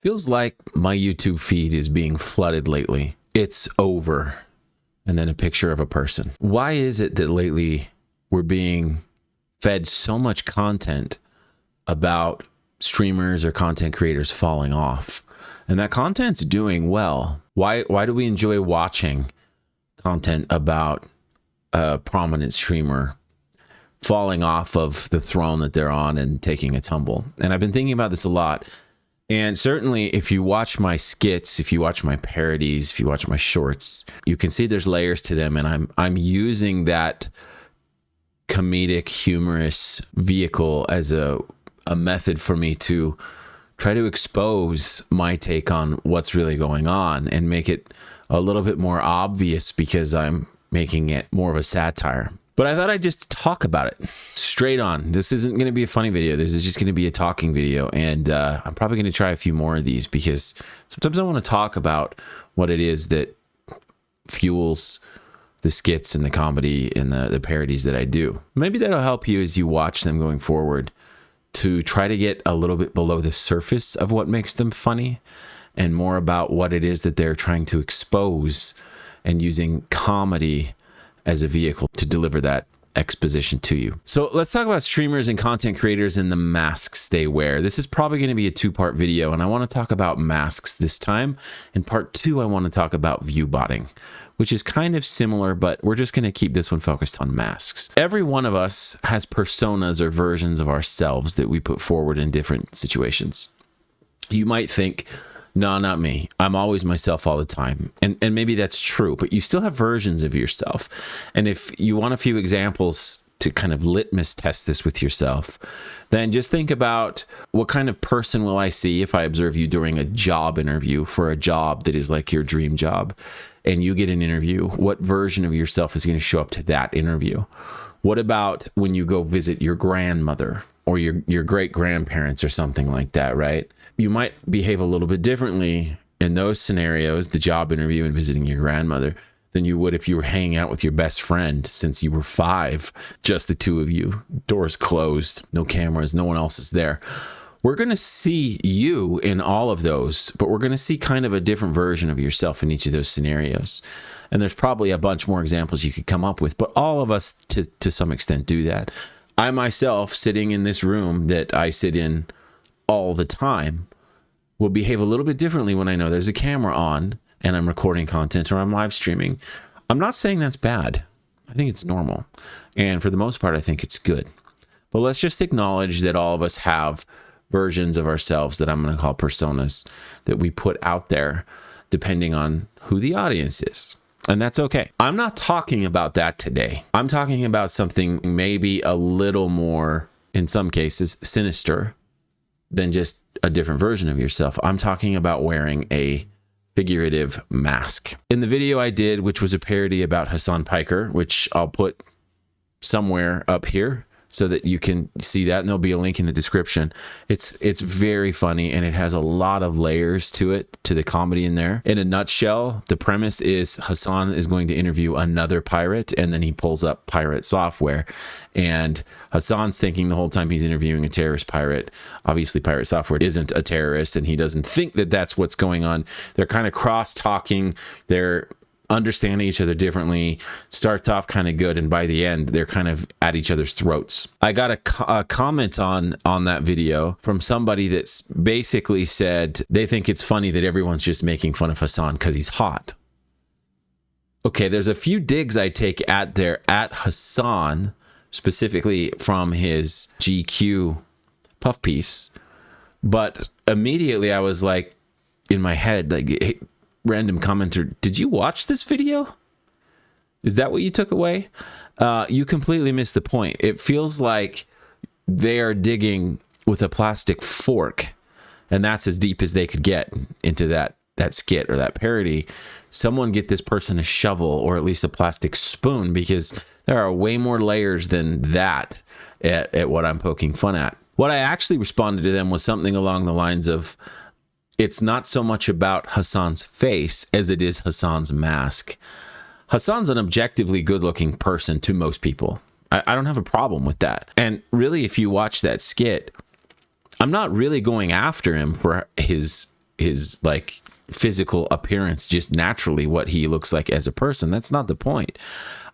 Feels like my YouTube feed is being flooded lately. It's over. And then a picture of a person. Why is it that lately we're being fed so much content about streamers or content creators falling off? And that content's doing well. Why do we enjoy watching content about a prominent streamer falling off of the throne that they're on and taking a tumble? And I've been thinking about this a lot. And certainly if you watch my skits, if you watch my parodies, if you watch my shorts, you can see there's layers to them. And I'm using that comedic, humorous vehicle as a method for me to try to expose my take on what's really going on and make it a little bit more obvious because I'm making it more of a satire. But I thought I'd just talk about it straight on. This isn't going to be a funny video. This is just going to be a talking video. And I'm probably going to try a few more of these because sometimes I want to talk about what it is that fuels the skits and the comedy and the parodies that I do. Maybe that'll help you as you watch them going forward to try to get a little bit below the surface of what makes them funny and more about what it is that they're trying to expose and using comedy as a vehicle to deliver that exposition to you. So let's talk about streamers and content creators and the masks they wear. This is probably going to be a two-part video, and I want to talk about masks this time. In part two, I want to talk about view botting, which is kind of similar, but we're just going to keep this one focused on masks. Every one of us has personas or versions of ourselves that we put forward in different situations. You might think, no, not me. I'm always myself all the time. And maybe that's true, but you still have versions of yourself. And if you want a few examples to kind of litmus test this with yourself, then just think about what kind of person will I see if I observe you during a job interview for a job that is like your dream job, and you get an interview. What version of yourself is going to show up to that interview? What about when you go visit your grandmother or your great-grandparents or something like that, right? You might behave a little bit differently in those scenarios, the job interview and visiting your grandmother, than you would if you were hanging out with your best friend since you were 5, just the two of you, doors closed, no cameras, no one else is there. We're going to see you in all of those, but we're going to see kind of a different version of yourself in each of those scenarios. And there's probably a bunch more examples you could come up with, but all of us to some extent do that. I myself, sitting in this room that I sit in all the time, will behave a little bit differently when I know there's a camera on and I'm recording content or I'm live streaming. I'm not saying that's bad. I think it's normal. And for the most part, I think it's good. But let's just acknowledge that all of us have versions of ourselves that I'm going to call personas that we put out there depending on who the audience is. And that's okay. I'm not talking about that today. I'm talking about something maybe a little more, in some cases, sinister than just a different version of yourself. I'm talking about wearing a figurative mask. In the video I did, which was a parody about Hassan Piker, which I'll put somewhere up here so that you can see that, and there'll be a link in the description. It's very funny, and it has a lot of layers to it, to the comedy in there. In a nutshell, the premise is Hassan is going to interview another pirate, and then he pulls up pirate software, and Hassan's thinking the whole time he's interviewing a terrorist pirate. Obviously, pirate software isn't a terrorist, and he doesn't think that that's what's going on. They're kind of cross-talking. They're understanding each other differently. Starts off kind of good, and by the end they're kind of at each other's throats. I got a comment on that video from somebody that's basically said they think it's funny that everyone's just making fun of Hassan because he's hot. Okay, there's a few digs I take at Hassan, specifically from his GQ puff piece, but immediately I was like, in my head, like, hey, random commenter, did you watch this video? Is that what you took away? You completely missed the point. It feels like they are digging with a plastic fork, and that's as deep as they could get into that skit or that parody. Someone get this person a shovel or at least a plastic spoon, because there are way more layers than that at what I'm poking fun at. What I actually responded to them was something along the lines of, it's not so much about Hassan's face as it is Hassan's mask. Hassan's an objectively good-looking person to most people. I don't have a problem with that. And really, if you watch that skit, I'm not really going after him for his his like physical appearance, just naturally what he looks like as a person. That's not the point.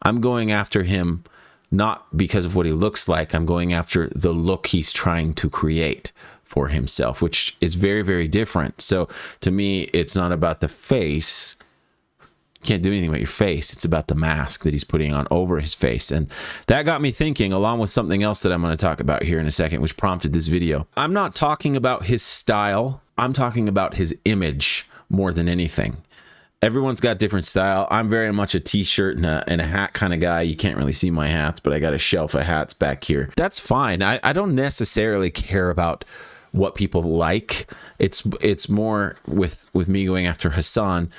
I'm going after him not because of what he looks like. I'm going after the look he's trying to create for himself, which is very, very different. So to me, it's not about the face. You can't do anything with your face. It's about the mask that he's putting on over his face. And that got me thinking, along with something else that I'm going to talk about here in a second, which prompted this video. I'm not talking about his style. I'm talking about his image more than anything. Everyone's got different style. I'm very much a t-shirt and a hat kind of guy. You can't really see my hats, but I got a shelf of hats back here. That's fine. I don't necessarily care about what people like. It's more with me going after Hassan,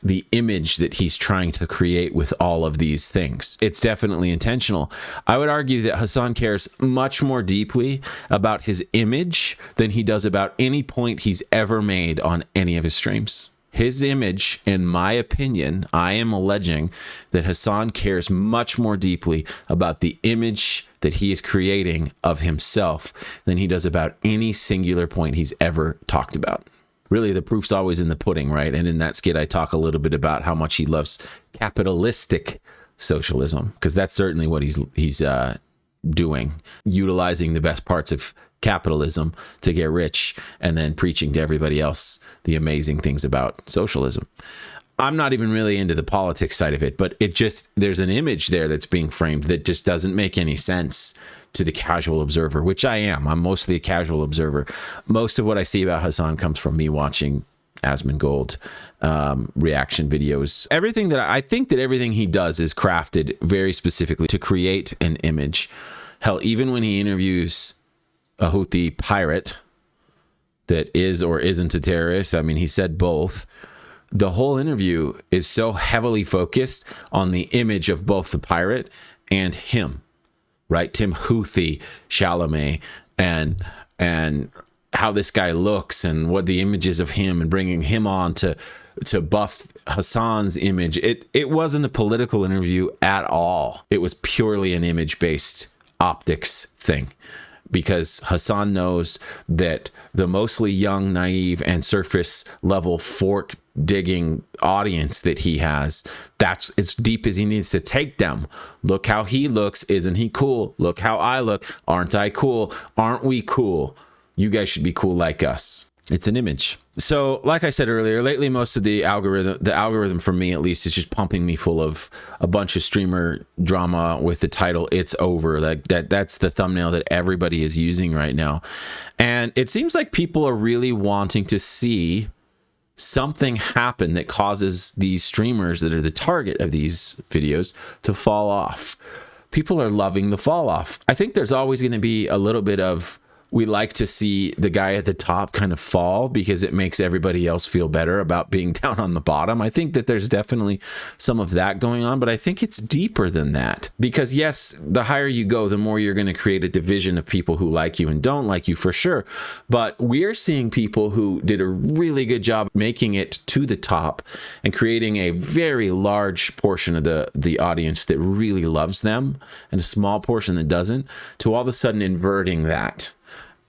the image that he's trying to create with all of these things. It's definitely intentional. I would argue that Hassan cares much more deeply about his image than he does about any point he's ever made on any of his streams. His image, in my opinion, I am alleging that Hassan cares much more deeply about the image that he is creating of himself than he does about any singular point he's ever talked about. Really, the proof's always in the pudding, right? And in that skit, I talk a little bit about how much he loves capitalistic socialism, because that's certainly what he's doing, utilizing the best parts of capitalism to get rich and then preaching to everybody else the amazing things about socialism. I'm not even really into the politics side of it, but there's an image there that's being framed that just doesn't make any sense to the casual observer, which I am. I'm mostly a casual observer. Most of what I see about Hassan comes from me watching Asmongold reaction videos. I think that everything he does is crafted very specifically to create an image. Hell, even when he interviews a Houthi pirate that is or isn't a terrorist, I mean, he said both. The whole interview is so heavily focused on the image of both the pirate and him, right? Houthi Chalamet, and how this guy looks and what the image is of him, and bringing him on to buff Hassan's image. It wasn't a political interview at all. It was purely an image-based optics thing, because Hassan knows that the mostly young, naive, and surface level fork digging audience that he has, that's as deep as he needs to take them. Look how he looks. Isn't he cool? Look how I look. Aren't I cool? Aren't we cool? You guys should be cool like us. It's an image. So like I said earlier, lately most of the algorithm for me at least, is just pumping me full of a bunch of streamer drama with the title "It's Over." That's the thumbnail that everybody is using right now. And it seems like people are really wanting to see something happen that causes these streamers that are the target of these videos to fall off. People are loving the fall off. I think there's always going to be a little bit of, we like to see the guy at the top kind of fall because it makes everybody else feel better about being down on the bottom. I think that there's definitely some of that going on, but I think it's deeper than that. Because yes, the higher you go, the more you're going to create a division of people who like you and don't like you, for sure. But we're seeing people who did a really good job making it to the top and creating a very large portion of the audience that really loves them and a small portion that doesn't, to all of a sudden inverting that.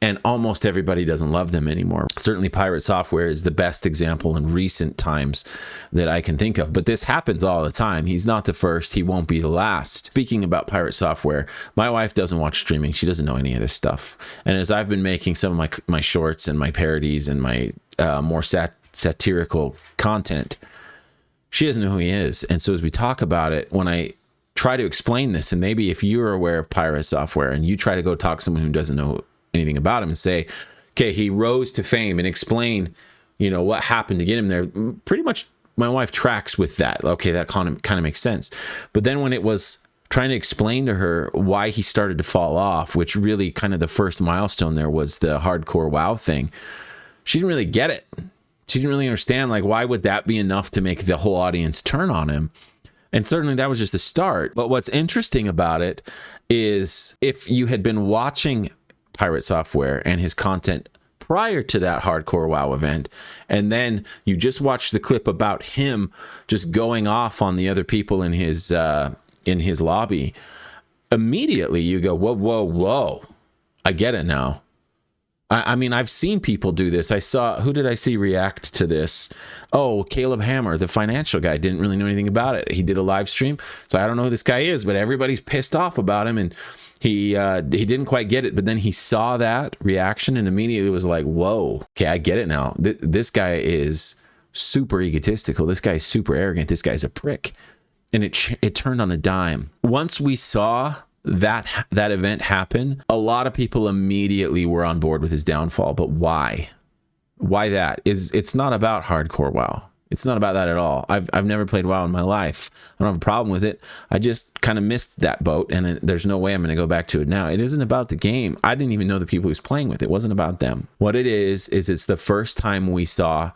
And almost everybody doesn't love them anymore. Certainly Pirate Software is the best example in recent times that I can think of. But this happens all the time. He's not the first. He won't be the last. Speaking about Pirate Software, my wife doesn't watch streaming. She doesn't know any of this stuff. And as I've been making some of my shorts and my parodies and my more satirical content, she doesn't know who he is. And so as we talk about it, when I try to explain this, and maybe if you're aware of Pirate Software and you try to go talk to someone who doesn't know anything about him and say, okay, he rose to fame, and explain, what happened to get him there. Pretty much my wife tracks with that. Okay, that kind of makes sense. But then when it was trying to explain to her why he started to fall off, which really kind of the first milestone there was the hardcore WoW thing, she didn't really get it. She didn't really understand, like, why would that be enough to make the whole audience turn on him? And certainly that was just the start. But what's interesting about it is, if you had been watching Pirate Software and his content prior to that hardcore WoW event, and then you just watch the clip about him just going off on the other people in his lobby, immediately you go, whoa, I get it now. I mean, I've seen people do this. Who did I see react to this? Oh, Caleb Hammer, the financial guy, didn't really know anything about it. He did a live stream. So I don't know who this guy is, but everybody's pissed off about him. And he didn't quite get it. But then he saw that reaction and immediately was like, whoa, okay, I get it now. This guy is super egotistical. This guy is super arrogant. This guy's a prick. And it turned on a dime. Once we saw that event happen, a lot of people immediately were on board with his downfall. But why that is? It's not about hardcore WoW. It's not about that at all. I've never played WoW in my life. I don't have a problem with it. I just kind of missed that boat, and there's no way I'm going to go back to it now. It isn't about the game. I didn't even know the people he was playing with. It wasn't about them. What it is it's the first time we saw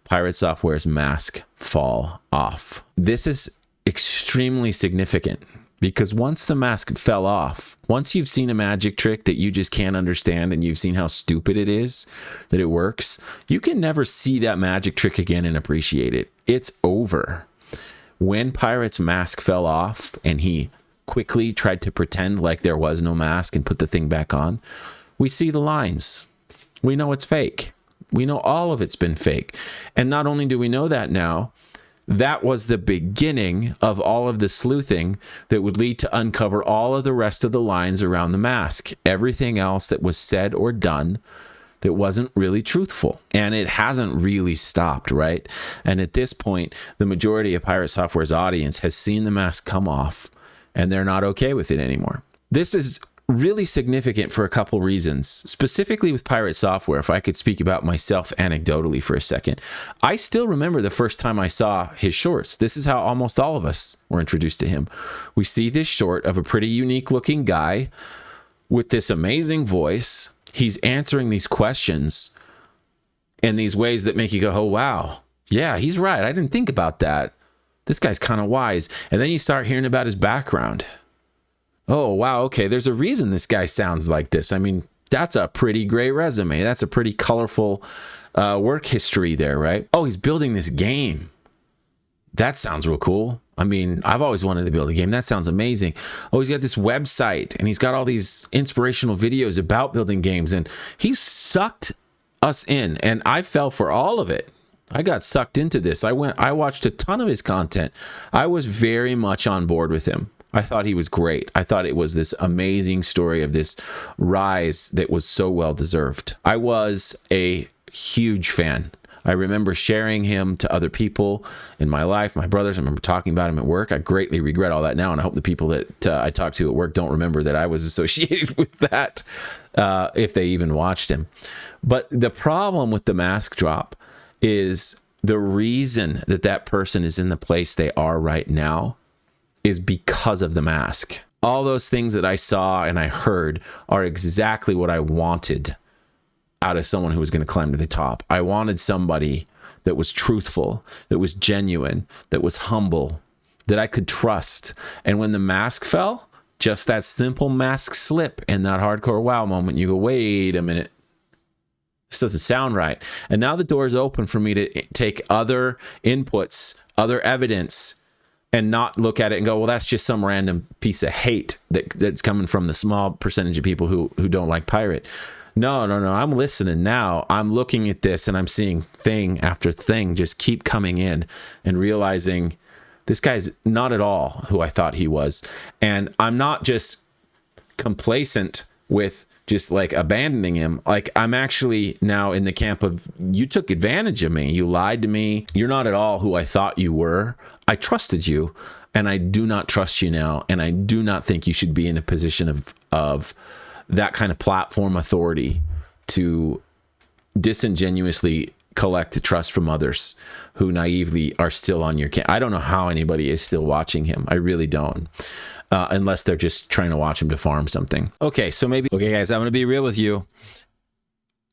Pirate Software's mask fall off. This is extremely significant. Because once the mask fell off, once you've seen a magic trick that you just can't understand and you've seen how stupid it is, that it works, you can never see that magic trick again and appreciate it. It's over. When Pirate's mask fell off and he quickly tried to pretend like there was no mask and put the thing back on, we see the lines. We know it's fake. We know all of it's been fake. And not only do we know that now, that was the beginning of all of the sleuthing that would lead to uncover all of the rest of the lines around the mask. Everything else that was said or done that wasn't really truthful. And it hasn't really stopped, right? And at this point, the majority of Pirate Software's audience has seen the mask come off, and they're not okay with it anymore. This is really significant for a couple reasons, specifically with Pirate Software. If I could speak about myself anecdotally for a second, I still remember the first time I saw his shorts. This is how almost all of us were introduced to him. We see this short of a pretty unique looking guy with this amazing voice. He's answering these questions in these ways that make you go, oh, wow. Yeah, he's right. I didn't think about that. This guy's kind of wise. And then you start hearing about his background. Oh, wow, okay, there's a reason this guy sounds like this. I mean, that's a pretty great resume. That's a pretty colorful work history there, right? Oh, he's building this game. That sounds real cool. I mean, I've always wanted to build a game. That sounds amazing. Oh, he's got this website, and he's got all these inspirational videos about building games, and he sucked us in, and I fell for all of it. I got sucked into this. I watched a ton of his content. I was very much on board with him. I thought he was great. I thought it was this amazing story of this rise that was so well deserved. I was a huge fan. I remember sharing him to other people in my life, my brothers. I remember talking about him at work. I greatly regret all that now, and I hope the people that I talked to at work don't remember that I was associated with that, if they even watched him. But the problem with the mask drop is the reason that person is in the place they are right now is because of the mask. All those things that I saw and I heard are exactly what I wanted out of someone who was going to climb to the top. I wanted somebody that was truthful, that was genuine, that was humble, that I could trust. And when the mask fell, just that simple mask slip in that hardcore WoW moment, you go, wait a minute, this doesn't sound right. And now the door is open for me to take other inputs, other evidence, and not look at it and go, well, that's just some random piece of hate that's coming from the small percentage of people who don't like Pirate. No. I'm listening now. I'm looking at this and I'm seeing thing after thing just keep coming in and realizing this guy's not at all who I thought he was. And I'm not just complacent with just like abandoning him. Like, I'm actually now in the camp of, you took advantage of me. You lied to me. You're not at all who I thought you were. I trusted you, and I do not trust you now. And I do not think you should be in a position of that kind of platform authority to disingenuously collect trust from others who naively are still on your camp. I don't know how anybody is still watching him. I really don't. Unless they're just trying to watch him to farm something. Okay, guys, I'm going to be real with you.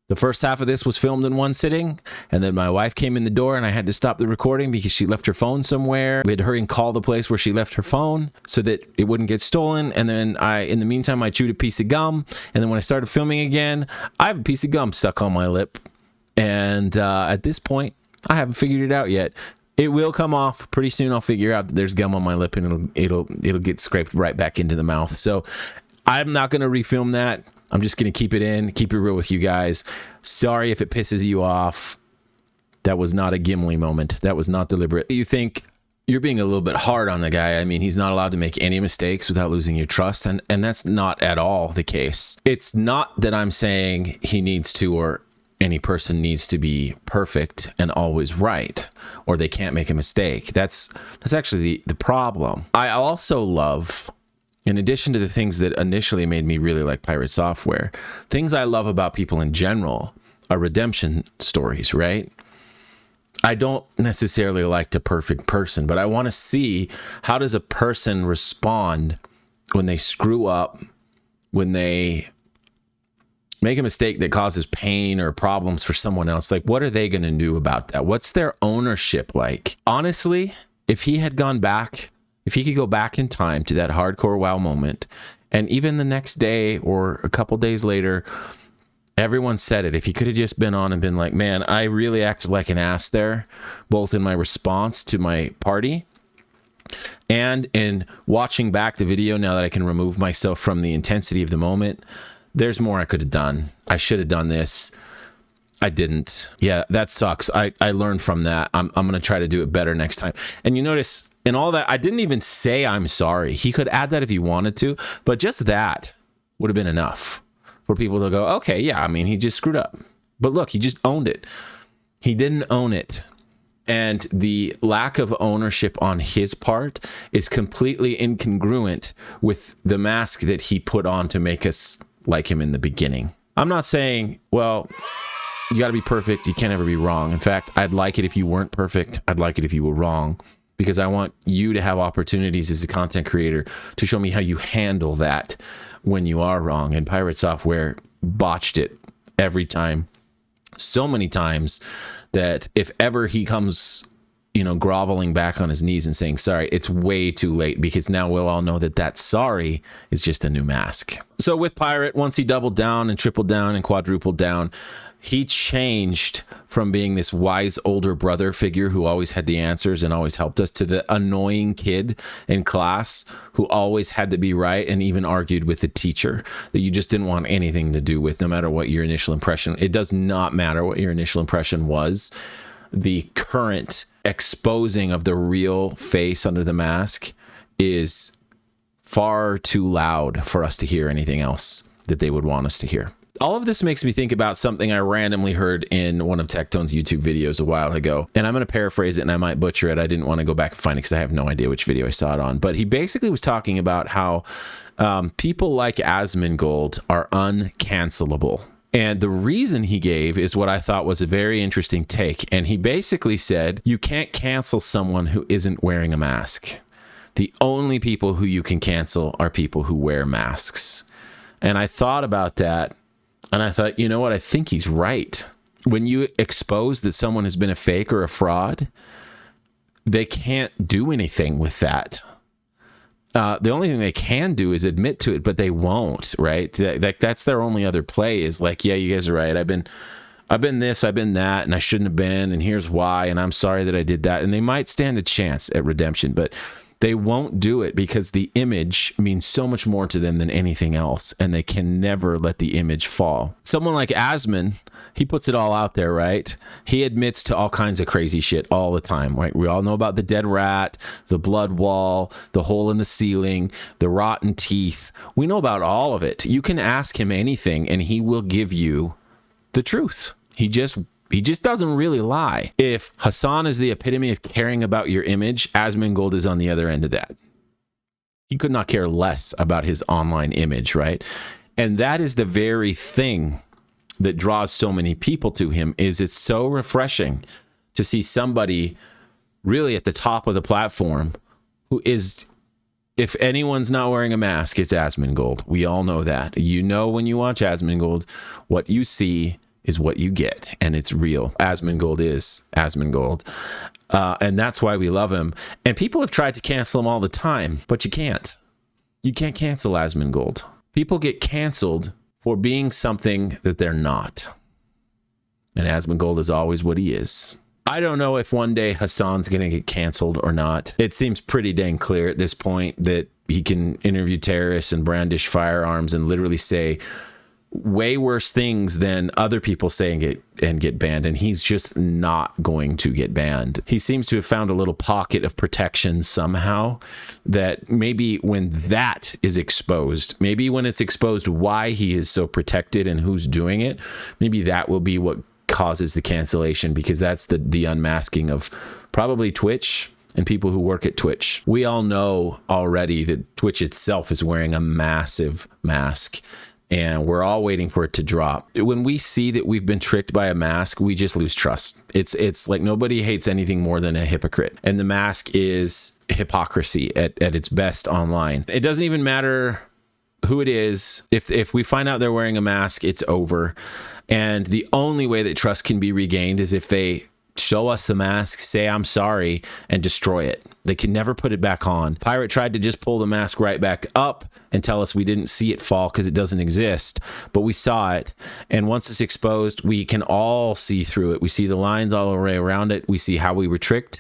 The first half of this was filmed in one sitting, and then my wife came in the door and I had to stop the recording because she left her phone somewhere. We had to hurry and call the place where she left her phone so that it wouldn't get stolen. And then in the meantime, I chewed a piece of gum. And then when I started filming again, I have a piece of gum stuck on my lip. And at this point, I haven't figured it out yet. It will come off pretty soon. I'll figure out that there's gum on my lip, and it'll get scraped right back into the mouth. So I'm not going to refilm that. I'm just going to keep it in, keep it real with you guys. Sorry if it pisses you off. That was not a Gimli moment. That was not deliberate. You think you're being a little bit hard on the guy. I mean, he's not allowed to make any mistakes without losing your trust. And that's not at all the case. It's not that I'm saying he needs to, or any person needs to be perfect and always right, or they can't make a mistake. That's actually the problem. I also love, in addition to the things that initially made me really like Pirate Software, things I love about people in general are redemption stories, right? I don't necessarily like a perfect person, but I want to see, how does a person respond when they screw up, when they make a mistake that causes pain or problems for someone else? Like, what are they going to do about that? What's their ownership like? Honestly, if he could go back in time to that hardcore WoW moment, and even the next day or a couple days later, everyone said it. If he could have just been on and been like, man, I really acted like an ass there, both in my response to my party and in watching back the video now that I can remove myself from the intensity of the moment. There's more I could have done. I should have done this. I didn't. Yeah, that sucks. I learned from that. I'm going to try to do it better next time. And you notice in all that, I didn't even say I'm sorry. He could add that if he wanted to, but just that would have been enough for people to go, okay, yeah, I mean, he just screwed up. But look, he just owned it. He didn't own it. And the lack of ownership on his part is completely incongruent with the mask that he put on to make us like him in the beginning. I'm not saying, well, you got to be perfect. You can't ever be wrong. In fact, I'd like it if you weren't perfect. I'd like it if you were wrong, because I want you to have opportunities as a content creator to show me how you handle that when you are wrong. And Pirate Software botched it every time, so many times, that if ever he comes, groveling back on his knees and saying sorry, it's way too late, because now we'll all know that sorry is just a new mask. So with Pirate, once he doubled down and tripled down and quadrupled down, he changed from being this wise older brother figure who always had the answers and always helped us, to the annoying kid in class who always had to be right and even argued with the teacher that you just didn't want anything to do with, no matter what your initial impression. It does not matter what your initial impression was. The current exposing of the real face under the mask is far too loud for us to hear anything else that they would want us to hear. All of this makes me think about something I randomly heard in one of Tectone's YouTube videos a while ago, and I'm going to paraphrase it and I might butcher it. I didn't want to go back and find it because I have no idea which video I saw it on, but he basically was talking about how people like Asmongold are uncancelable. And the reason he gave is what I thought was a very interesting take. And he basically said, you can't cancel someone who isn't wearing a mask. The only people who you can cancel are people who wear masks. And I thought about that. And I thought, you know what? I think he's right. When you expose that someone has been a fake or a fraud, they can't do anything with that. The only thing they can do is admit to it, but they won't, right? That's their only other play, is like, yeah, you guys are right. I've been this, I've been that, and I shouldn't have been, and here's why, and I'm sorry that I did that. And they might stand a chance at redemption, but they won't do it because the image means so much more to them than anything else, and they can never let the image fall. Someone like Asmon, he puts it all out there, right? He admits to all kinds of crazy shit all the time, right? We all know about the dead rat, the blood wall, the hole in the ceiling, the rotten teeth. We know about all of it. You can ask him anything, and he will give you the truth. He just doesn't really lie. If Hassan is the epitome of caring about your image, Asmongold is on the other end of that. He could not care less about his online image, right? And that is the very thing that draws so many people to him. Is it's so refreshing to see somebody really at the top of the platform who is, if anyone's not wearing a mask, it's Asmongold. We all know that. You know, when you watch Asmongold, what you see is what you get, and it's real. Asmongold is Asmongold. And that's why we love him. And people have tried to cancel him all the time, but you can't. You can't cancel Asmongold. People get canceled for being something that they're not. And Asmongold is always what he is. I don't know if one day Hassan's going to get canceled or not. It seems pretty dang clear at this point that he can interview terrorists and brandish firearms and literally say way worse things than other people saying it and get banned, and he's just not going to get banned. He seems to have found a little pocket of protection somehow, that maybe when that is exposed, maybe when it's exposed why he is so protected and who's doing it, maybe that will be what causes the cancellation, because that's the unmasking of probably Twitch and people who work at Twitch. We all know already that Twitch itself is wearing a massive mask, and we're all waiting for it to drop. When we see that we've been tricked by a mask, we just lose trust. It's like nobody hates anything more than a hypocrite. And the mask is hypocrisy at its best online. It doesn't even matter who it is. If we find out they're wearing a mask, it's over. And the only way that trust can be regained is if they show us the mask, say I'm sorry, and destroy it. They can never put it back on. Pirate tried to just pull the mask right back up and tell us we didn't see it fall because it doesn't exist, but we saw it. And once it's exposed, we can all see through it. We see the lines all the way around it. We see how we were tricked.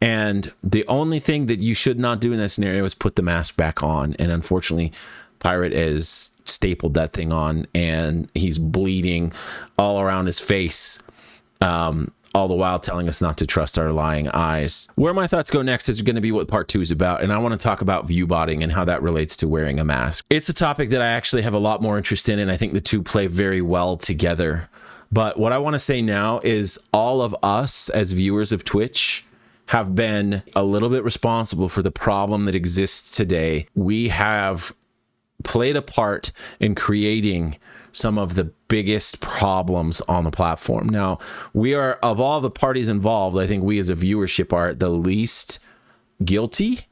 And the only thing that you should not do in that scenario is put the mask back on. And unfortunately, Pirate has stapled that thing on, and he's bleeding all around his face. All the while telling us not to trust our lying eyes. Where my thoughts go next is going to be what part 2 is about, and I want to talk about view botting and how that relates to wearing a mask. It's a topic that I actually have a lot more interest in, and I think the two play very well together. But what I want to say now is all of us as viewers of Twitch have been a little bit responsible for the problem that exists today. We have played a part in creating some of the biggest problems on the platform. Now, we are, of all the parties involved, I think we as a viewership are the least guilty,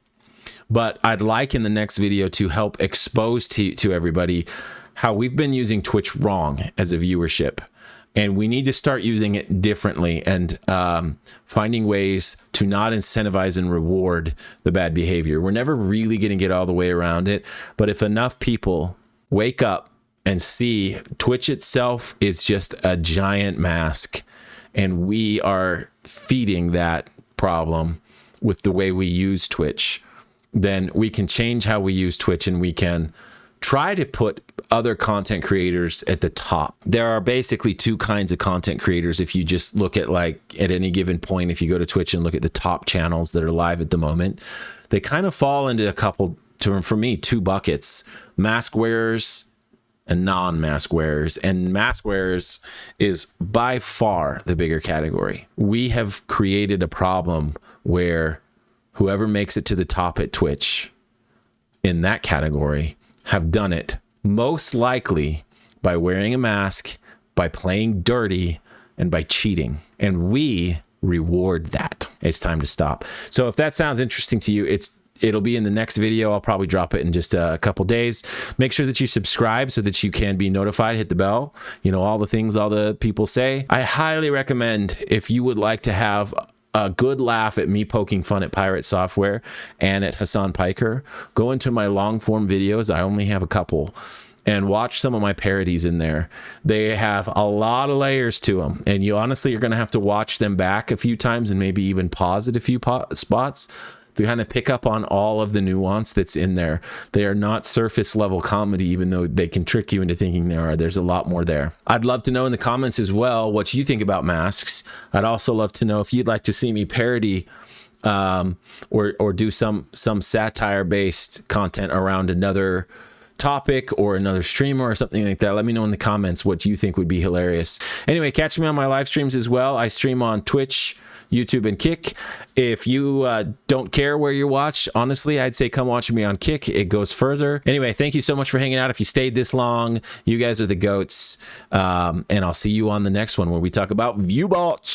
but I'd like in the next video to help expose to everybody how we've been using Twitch wrong as a viewership. And we need to start using it differently and finding ways to not incentivize and reward the bad behavior. We're never really going to get all the way around it, but if enough people wake up and see Twitch itself is just a giant mask, and we are feeding that problem with the way we use Twitch, then we can change how we use Twitch, and we can try to put other content creators at the top. There are basically two kinds of content creators. If you just look at, like, at any given point, if you go to Twitch and look at the top channels that are live at the moment, they kind of fall into a couple, for me, two buckets: mask wearers and non-mask wearers. And mask wearers is by far the bigger category. We have created a problem where whoever makes it to the top at Twitch in that category have done it most likely by wearing a mask, by playing dirty, and by cheating. And we reward that. It's time to stop. So if that sounds interesting to you, it'll be in the next video. I'll probably drop it in just a couple days. Make sure that you subscribe so that you can be notified. Hit the bell. You know, all the things all the people say. I highly recommend, if you would like to have a good laugh at me poking fun at Pirate Software and at Hassan Piker, go into my long form videos. I only have a couple, and watch some of my parodies in there. They have a lot of layers to them, and you honestly are going to have to watch them back a few times and maybe even pause at a few spots to kind of pick up on all of the nuance that's in there. They are not surface level comedy, even though they can trick you into thinking they are. There's a lot more there. I'd love to know in the comments as well what you think about masks. I'd also love to know if you'd like to see me parody or do some satire based content around another topic or another streamer or something like that. Let me know in the comments what you think would be hilarious. Anyway, catch me on my live streams as well. I stream on Twitch, YouTube, and Kick. If you don't care where you watch, honestly, I'd say come watch me on Kick. It goes further. Anyway, thank you so much for hanging out. If you stayed this long, you guys are the goats. And I'll see you on the next one where we talk about view bots.